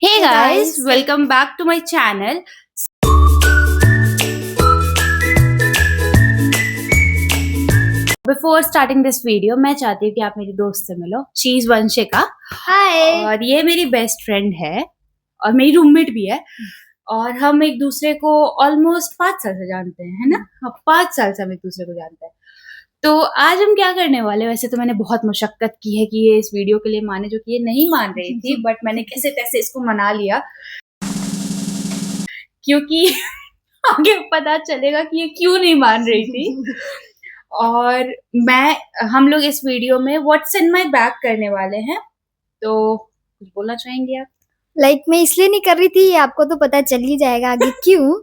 Hey Hey guys, guys, welcome back to my channel. Before starting this video, मैं चाहती हूँ कि आप मेरी दोस्त से मिलो. She is Vanshika hi. और ये मेरी बेस्ट फ्रेंड है और मेरी रूममेट भी है और हम एक दूसरे को ऑलमोस्ट 5 साल से जानते हैं, है ना? हाँ, 5 साल से हम एक दूसरे को जानते हैं. तो आज हम क्या करने वाले हैं? वैसे तो मैंने बहुत मशक्कत की है कि ये इस वीडियो के लिए माने, जो कि ये नहीं मान रही थी, बट मैंने कैसे तैसे इसको मना लिया क्योंकि आगे पता चलेगा कि ये क्यों नहीं मान रही थी. और हम लोग इस वीडियो में व्हाट्स इन माय बैग करने वाले हैं. तो कुछ बोलना चाहेंगे आप? मैं इसलिए नहीं कर रही थी, आपको तो पता चल ही जाएगा आगे क्यों.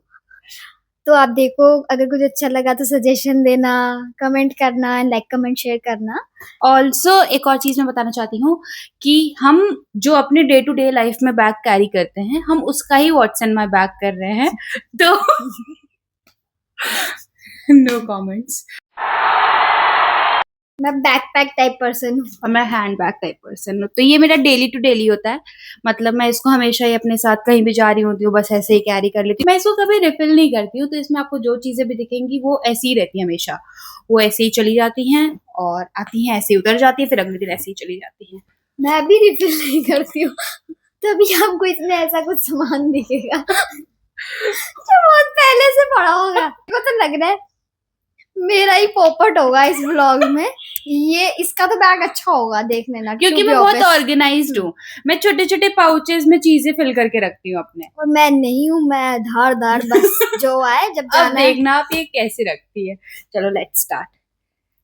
तो आप देखो, अगर कुछ अच्छा लगा तो सजेशन देना, कमेंट करना, लाइक कमेंट शेयर करना. ऑल्सो एक और चीज मैं बताना चाहती हूँ कि हम जो अपने डे टू डे लाइफ में बैग कैरी करते हैं, हम उसका ही व्हाट्स इन माय बैग कर रहे हैं. तो नो कमेंट्स. मैं बैकपैक टाइप पर्सन हूँ. और मैं हैंड बैग टाइप पर्सन हूँ. तो ये मेरा डेली टू डेली होता है. मतलब मैं इसको हमेशा ही अपने साथ कहीं भी जा रही होती हूँ, बस ऐसे ही कैरी कर लेती हूँ. मैं इसको कभी रिफिल नहीं करती हूँ. तो इसमें आपको जो चीजें भी दिखेंगी वो ऐसी ही रहती है हमेशा. वो ऐसे ही चली जाती हैं और आती हैं, ऐसे ही उतर जाती है, फिर अगले दिन ऐसे ही चली जाती हैं. मैं भी रिफिल नहीं करती हूँ. तभी आपको इसमें ऐसा कुछ सामान दिखेगा जो बहुत पहले से पड़ा होगा. मेरे को तो लग रहा है मेरा ही पोपट होगा इस व्लॉग में. ये इसका तो बैग अच्छा होगा, देख लेना. क्योंकि मैं बहुत ऑर्गेनाइज्ड हूँ. मैं छोटे छोटे पाउचेस में चीजें फिल करके रखती हूँ अपने. और मैं नहीं हूँ, मैं धार धार बस जो आए जब अब जाना है. देखना आप ये कैसे रखती है. चलो लेट्स स्टार्ट.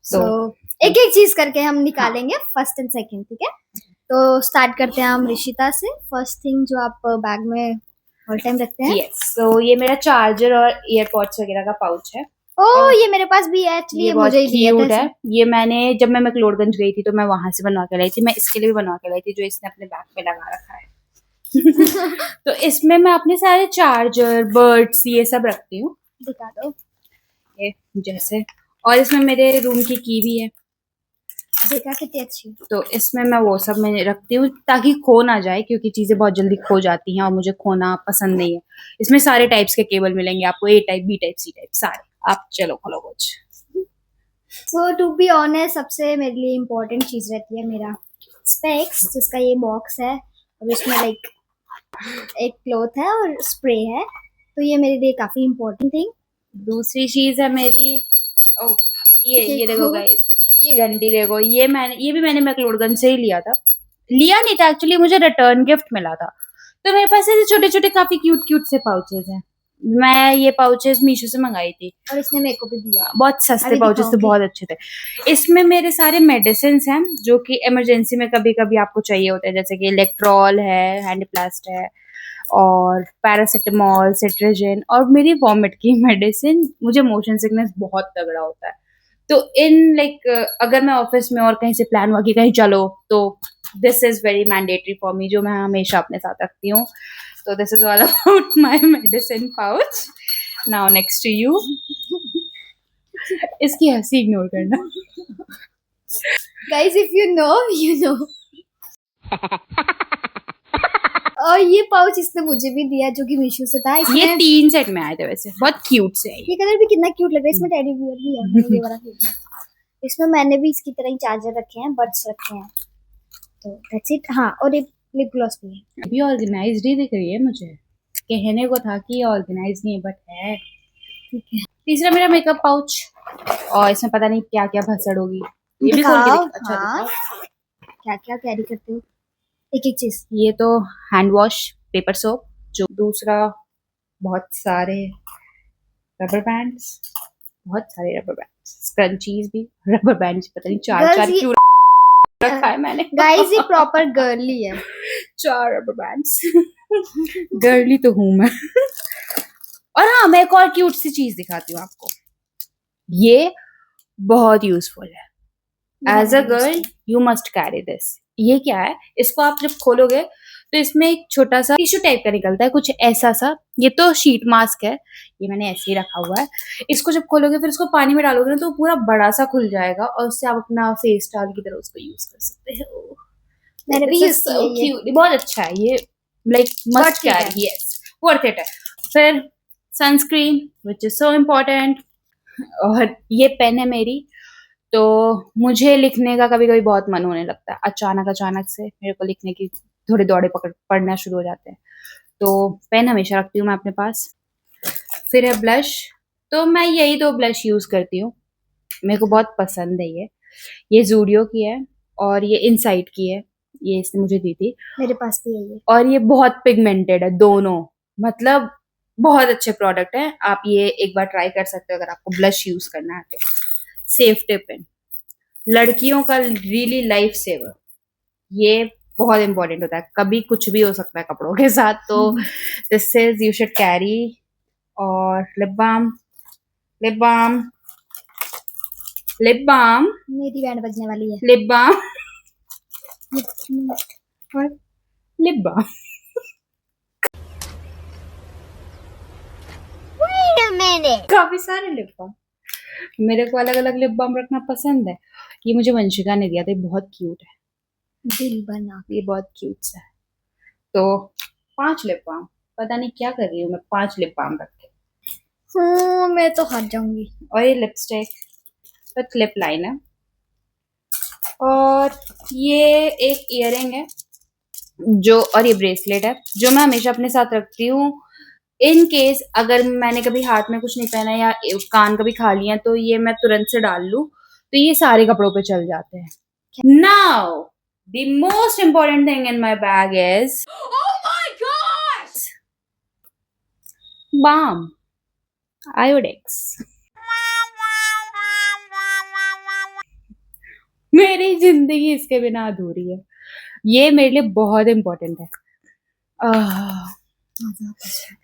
तो एक एक चीज करके हम निकालेंगे, फर्स्ट एंड सेकंड. ठीक है, तो स्टार्ट करते हैं हम ऋषिता से. फर्स्ट थिंग जो आप बैग में ऑल टाइम रखते हैं. यस, तो ये मेरा चार्जर और ईयरपॉड्स वगैरह का पाउच है. ओ, ये मेरे पास भी है एक्चुअली. ये मुझे ही दिया क्यूट था. है. ये मैंने जब मैं मैक्लोडगंज गई थी तो मैं वहां से बनवा के लाई थी. मैं इसके लिए भी बनवा के लाई थी जो इसने अपने बैग पे लगा रखा है. तो इसमें मैं अपने सारे चार्जर, बर्ड्स, ये सब रखती हूँ. दिखा दो. ये जैसे, और इसमें मेरे रूम की की भी है. देखा कितनी अच्छी. तो इसमें मैं वो सब मैं रखती हूँ ताकि खो ना जाए, क्योंकि चीजें बहुत जल्दी खो जाती हैं और मुझे खोना पसंद नहीं है. इसमें सारे टाइप्स के केबल मिलेंगे आपको, A type, B type, C type, सारे. आप चलो खोलो कुछ. सो टू बी ऑनेस्ट, सबसे मेरे लिए इम्पोर्टेंट चीज रहती है मेरा स्पेक्स, जिसका ये बॉक्स है और इसमें लाइक एक क्लॉथ है और स्प्रे है. तो ये मेरे लिए काफी इम्पोर्टेंट थिंग. दूसरी चीज है मेरी, ओ ये देखो गाइस, ये घंटी देखो. ये भी मैंने मैक्लोडगंज से ही लिया नहीं था एक्चुअली, मुझे रिटर्न गिफ्ट मिला था. तो मेरे पास ऐसे छोटे छोटे काफी क्यूट क्यूट से पाउचेस हैं. मैं ये पाउचेस मीशो से मंगाई थी और इसने मेरे को भी दिया. बहुत सस्ते अभी पाउचेस थे, दिखाऊंगी. बहुत अच्छे थे. इसमें मेरे सारे मेडिसिन हैं जो कि इमरजेंसी में कभी कभी आपको चाहिए होते हैं, जैसे कि इलेक्ट्रॉल है, हैंडप्लास्ट है, और पैरासिटामॉल, सिट्राजिन, और मेरी वॉमिट की मेडिसिन. मुझे मोशन सिकनेस बहुत तगड़ा होता है. तो इन अगर मैं ऑफिस में और कहीं से प्लान हुआ कि कहीं चलो, तो this is very mandatory for me, जो मैं हमेशा अपने साथ रखती हूँ. तो this is all about my medicine pouch. Now next to you. इसकी हंसी इग्नोर करना. Guys, if you know you know. और ये पाउच इसने मुझे भी दिया जो कि मीशो से था. ये 3 सेट में आए थे. वैसे बहुत क्यूट से है. ये कलर भी कितना क्यूट लग रहा है. इसमें टेडी बियर भी है. मुझे ये वाला क्यूट है. इसमें मैंने भी इसकी तरह ही चार्जर रखे हैं, बड्स रखे हैं. तो दैट्स इट. हाँ, और एक लिप ग्लॉस भी है. अभी ऑर्गेनाइज्ड ही दिख रही है मुझे. कहने को था कि ऑर्गेनाइज नहीं है, बट है. ठीक है. तीसरा मेरा मेकअप पाउच, और इसमें पता नहीं क्या क्या भसड़ होगी. ये भी खोल के दिखाओ. अच्छा हाँ, दिखाओ. क्या क्या कैरी करते हो, एक एक चीज. ये तो हैंड वॉश, पेपर सोप. जो दूसरा, बहुत सारे रबर बैंड्स, बहुत सारे रबर बैंड्स, स्क्रंचीज भी, रबर बैंड्स पता नहीं चार Girls, चार ये- क्यों रखा है मैंने. गाइस, ये प्रॉपर गर्ली है. 4 रबर बैंड्स. गर्ली तो हूं मैं. और हाँ, मैं एक और क्यूट सी चीज दिखाती हूँ आपको. ये बहुत यूजफुल है. As a girl you must carry this. ये क्या है? इसको आप जब खोलोगे तो इसमें एक छोटा सा टिश्यू टाइप का निकलता है, कुछ ऐसा सा. ये तो शीट मास्क है, ये मैंने ऐसे ही रखा हुआ है. इसको जब खोलोगे फिर इसको पानी में डालोगे ना, तो पूरा बड़ा सा खुल जाएगा और उससे आप अपना फेस टावल की तरह उसको यूज कर सकते हो. मैंने भी यूज किया है ये. बहुत अच्छा है ये. लाइक मस्ट Worth it है। कैरी, यस वर्थ इट है। फिर sunscreen which is so important. और ये पेन है मेरी, तो मुझे लिखने का कभी कभी बहुत मन होने लगता है, अचानक अचानक से मेरे को लिखने की थोड़े दौड़े पड़ना शुरू हो जाते हैं, तो पेन हमेशा रखती हूँ मैं अपने पास। फिर है ब्लश, तो मैं यही दो ब्लश यूज करती हूँ, मेरे को बहुत पसंद है ये जूडियो की है और ये इनसाइट की है, ये इसने मुझे दी थी। मेरे पास भी है ये। और ये बहुत पिगमेंटेड है दोनों, मतलब बहुत अच्छे प्रोडक्ट है, आप ये एक बार ट्राई कर सकते हो अगर आपको ब्लश यूज करना है तो। सेफ्टी पिन, लड़कियों का रियली लाइफ सेवर, ये बहुत इंपॉर्टेंट होता है, कभी कुछ भी हो सकता है कपड़ों के साथ, तो this is you should carry. और lip balm, lip balm, lip balm, मेरी बैंड बजने वाली है। लिप बाम और लिप बाम। काफी सारे लिप बाम, मेरे को अलग अलग लिप बाम रखना पसंद है। ये मुझे वंशिका ने दिया था, ये बहुत क्यूट है, दिल बना। ये बहुत क्यूट सा है। तो 5 लिप बाम, पता नहीं क्या कर रही हूँ मैं 5 लिप बाम रख के। मैं तो हार जाऊंगी। और ये लिपस्टिक, तो क्लिप लाइनर, और ये एक इयररिंग है जो, और ये ब्रेसलेट है जो मैं हमेशा अपने साथ रखती हूँ इन केस अगर मैंने कभी हाथ में कुछ नहीं पहना या कान कभी खा लिया तो ये मैं तुरंत से डाल लूं, तो ये सारे कपड़ों पे चल जाते हैं। Now the most important thing in my bag is balm Iodex. मेरी जिंदगी इसके बिना अधूरी है, ये मेरे लिए बहुत इम्पोर्टेंट है।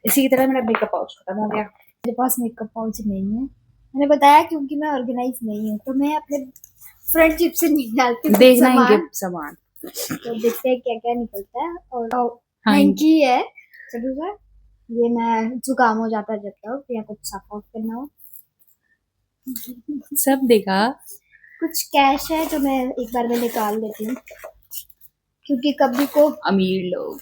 इसी की तरह मेरा मेकअप पाउच खत्म हो गया। मेरे पास मेकअप पाउच नहीं है, मैंने बताया क्योंकि मैं ऑर्गेनाइज नहीं हूँ, तो मैं अपने फ्रेंडशिप से निकालती हूँ देखना ही सामान, गिफ्ट सामान, तो देखते हैं क्या क्या निकलता है। और हाँ। हैंकी है चलो सर, ये मैं जुकाम हो जाता है जब तक या कुछ साफ ऑफ करना हो। सब देखा। कुछ कैश है जो मैं एक बार में निकाल लेती हूँ, क्योंकि कभी को अमीर लोग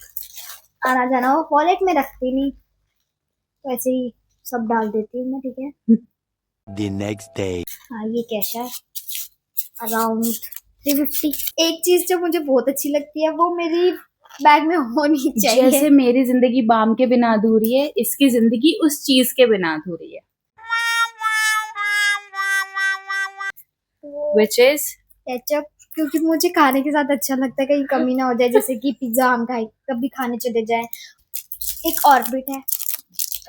आना जाना हो, वॉलेट में रखती नहीं, तो ऐसे ही सब डाल देती हूँ मैं, ठीक है। The next day. हाँ ये कैश है अराउंड 350। एक चीज जो मुझे बहुत अच्छी लगती है वो मेरी बैग में होनी चाहिए। जैसे मेरी जिंदगी बाम के बिना अधूरी है, इसकी जिंदगी उस चीज के बिना अधूरी है, which is केचप, क्योंकि मुझे खाने के साथ अच्छा लगता है, कहीं कमी ना हो जाए, जैसे कि पिज्जा हम खाए कभी खाने चले जाए। एक ऑर्बिट है,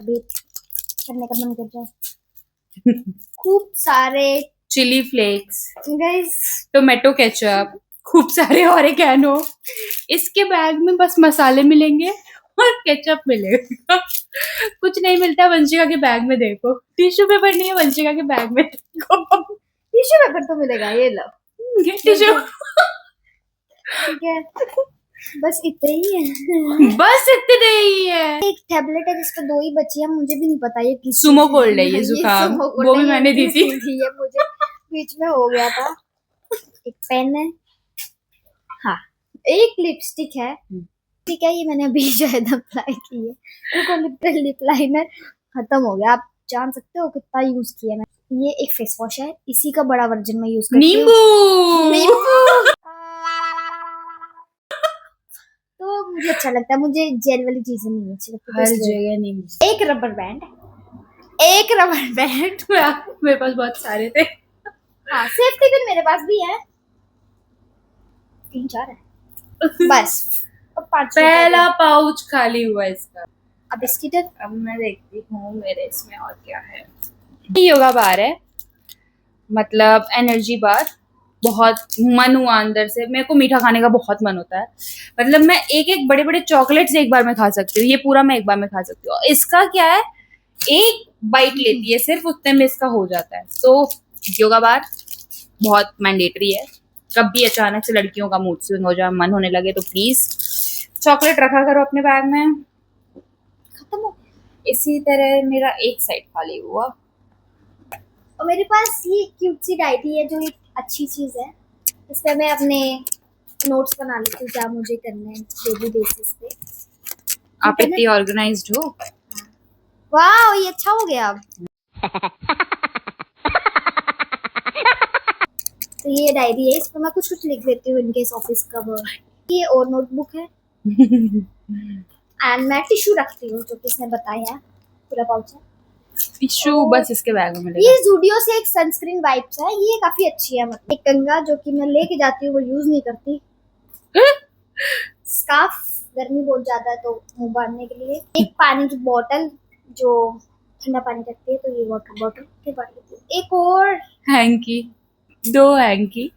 अभी करने का मन कर जाए। खूब सारे chilli flakes, guys, tomato ketchup, खूब सारे ऑरिगेनो। इसके बैग में बस मसाले मिलेंगे और केचप मिलेगा, कुछ नहीं मिलता। वंशिका के बैग में देखो, टिश्यू पेपर नहीं है वंशिका के बैग में, देखो टिश्यू पेपर तो मिलेगा, ये लो टिश्यू। ठीक है, बस इतना ही है। बस इतने ही है। एक टैबलेट है जिसपे 2 ही बची है, मुझे भी नहीं पता ये किस सुमो चीज़ कोल्ड है, की ये जुकाम, सुमो कोल्ड वो भी है, मैंने दी थी। ये मुझे बीच में हो गया था। एक पेन है, हाँ एक लिपस्टिक है, ठीक है, ये मैंने अभी शायद अप्लाई की है। देखो लिप लाइनर खत्म हो गया, आप जान सकते हो कितना यूज किया मैं। ये एक फेस वॉश है, इसी का बड़ा वर्जन में यूज करती हूँ। नींबू। तो मुझे अच्छा लगता है, मुझे जेल वाली चीजें नहीं अच्छी लगती, तो हर इसलिए। जगह नींबू। एक रबर बैंड, एक रबर बैंड, मेरे पास बहुत सारे थे। हाँ सेफ्टी पिन मेरे पास भी है, 3-4 है बस। और 5 पहला पाउच खाली हुआ इसका। अब बिस्किट है, अब मैं देखती हूँ मेरे इसमें और क्या है। योगा बार है, मतलब एनर्जी बार। बहुत मन हुआ अंदर से, मेरे को मीठा खाने का बहुत मन होता है, मतलब मैं एक एक बड़े बड़े चॉकलेट्स एक बार में खा सकती हूँ, ये पूरा मैं एक बार में खा सकती हूँ। इसका क्या है, एक बाइट लेती है सिर्फ, उतने में इसका हो जाता है। तो योगा बार बहुत मैंडेटरी है, कभी अचानक से लड़कियों का मूड स्विंग हो जाए, मन होने लगे, तो प्लीज चॉकलेट रखा करो अपने बैग में। खत्म हो। इसी तरह मेरा एक साइड खाली हुआ। और मेरे पास ये क्यूट सी डायरी है जो एक अच्छी चीज है, इस पे मैं अपने नोट्स बना लेती हूँ क्या मुझे करना है डेली बेसिस पे। आप इतनी ऑर्गेनाइज्ड हो। वाह, ये अच्छा हो गया अब। तो ये डायरी है, इस पर मैं कुछ कुछ लिख देती हूँ इनकेस ऑफिस का वर्क। ये और नोटबुक है एंड मैं टिश्यू रखती हूँ जो कि इसने बताया है, पूरा पाउच है। टिश्यू बस इसके बैग में मिलेगा। ये जूडियो से एक सनस्क्रीन वाइप्स है, ये काफी अच्छी है। मतलब एक कंघा जो कि मैं लेके जाती हूँ, वो यूज नहीं करती। स्कार्फ, गर्मी बहुत ज्यादा है तो मुंह बांधने के लिए। एक पानी की बोतल जो ठंडा पानी रखती है, तो ये वाटर बॉटल के बाहर लेती हूँ। एक और हैंकी, 2 हैंकी।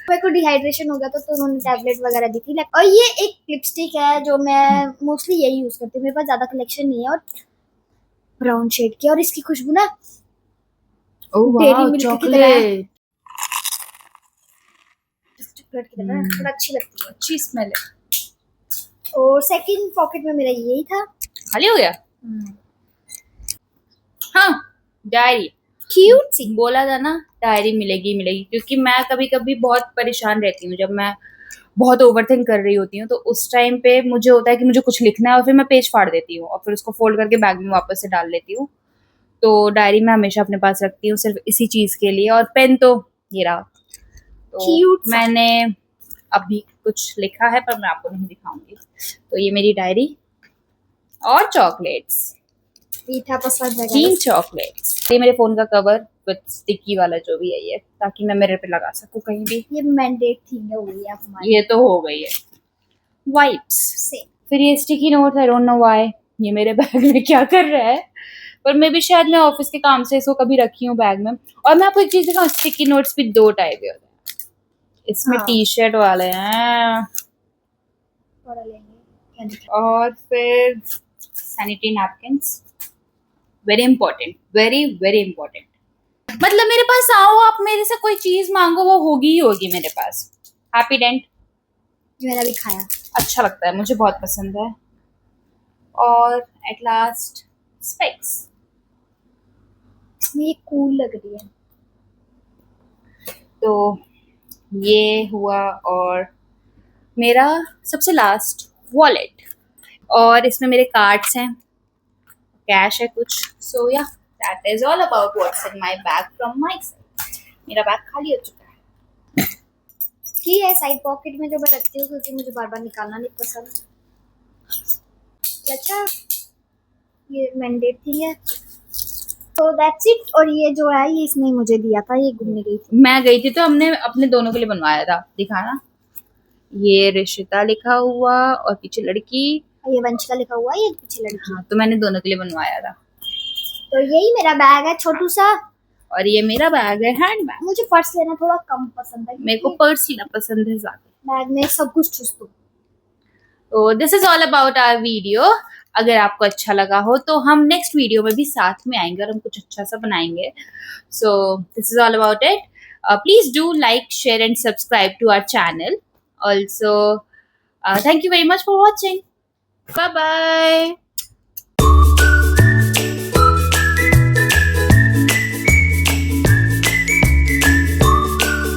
मेरे को डिहाइड्रेशन हो गया था तो उन्होंने टैबलेट वगैरह दी थी। और ये एक लिपस्टिक है जो मैं मोस्टली यही यूज करती हूँ, मेरे पास ज्यादा कलेक्शन नहीं है। और ब्राउन शेड की, और इसकी खुशबू ना ओह डेयरी वाओ, मिल्क की तरह है। चॉकलेट। चॉकलेट की तरह थोड़ा अच्छी लगती है। अच्छी स्मेल है। और सेकंड पॉकेट में मेरा यही था। खाली हो गया। हाँ, डायरी। क्यूट सी। बोला था ना डायरी मिलेगी मिलेगी, क्योंकि मैं कभी कभी बहुत परेशान रहती हूँ जब मैं बहुत ओवरथिंक कर रही होती हूँ। तो उस टाइम पे मुझे होता है कि मुझे कुछ लिखना है और फिर मैं पेज फाड़ देती हूँ और फिर उसको फोल्ड करके बैग में वापस से डाल लेती हूँ। तो डायरी मैं हमेशा अपने पास रखती हूँ सिर्फ इसी चीज के लिए। और पेन तो ये रहा। तो Cute सा। मैंने अभी कुछ लिखा है पर मैं आपको नहीं दिखाऊंगी। तो ये मेरी डायरी और चॉकलेट्स, मीठा पसंद है 3 guys। चॉकलेट्स। ये मेरे फोन का कवर विद स्टिकी वाला जो भी है ये, ताकि मैं मिरर पे लगा सकूं कहीं भी। ये मैंडेट थिंग है, वही आप हमारी ये तो हो गई है। वाइप्स। से। फिर ये sticky note, I don't know why ये मेरे बैग में क्या कर रहा है, पर मैं भी शायद मैं ऑफिस के काम से इसको कभी रखी हूँ बैग में। और मैं आपको एक चीज दिखाऊं, स्टिकी नोट्स भी 2 टाइप के होते हैं। इसमें हाँ। टी शर्ट वाले हैं थोड़ा लेंगे। और फिर sanitary napkins. Very important, very very important. मतलब मेरे पास आओ, आप मेरे से कोई चीज मांगो, वो होगी ही होगी मेरे पास। हैप्पी डेंट मैंने अभी खाया। अच्छा लगता है, मुझे बहुत पसंद है। और एट लास्ट स्पेक्स। ये कूल लग रही है। तो ये हुआ। और मेरा सबसे लास्ट वॉलेट, और इसमें मेरे कार्ड्स हैं, कैश है कुछ। सो या that is all about what's in my bag from my side. मेरा बैग खाली हो चुका है। की है साइड पॉकेट में जो मैं रखती हूँ, क्योंकि मुझे बार बार निकालना नहीं पसंद। अच्छा, ये मैंडेट थिंग है। तो दैट्स इट। और ये जो है ये इसने मुझे दिया था, ये घूमने गई थी। मैं गई थी तो हमने अपने दोनों के लिए बनवाया था, दिखाना। ये रिशिता लिखा हुआ और पीछे लड़की। ये वंशिका लिखा हुआ है, ये पीछे लड़की। हाँ, तो मैंने दोनों के लिए बनवाया था। तो यही मेरा बैग है, छोटू सा। और ये मेरा बैग है, हैंड बैग। मुझे पर्स लेना थोड़ा कम पसंद है, मेरे को पर्स लेना पसंद है ज्यादा। बैग में सब कुछ ठूस दूं। तो this is all about our video. अगर आपको अच्छा लगा हो तो हम नेक्स्ट वीडियो में भी साथ में आएंगे और हम कुछ अच्छा सा बनाएंगे। So this is all about it. Please do like, share and subscribe to our channel. Also, thank you very much for watching. Bye bye.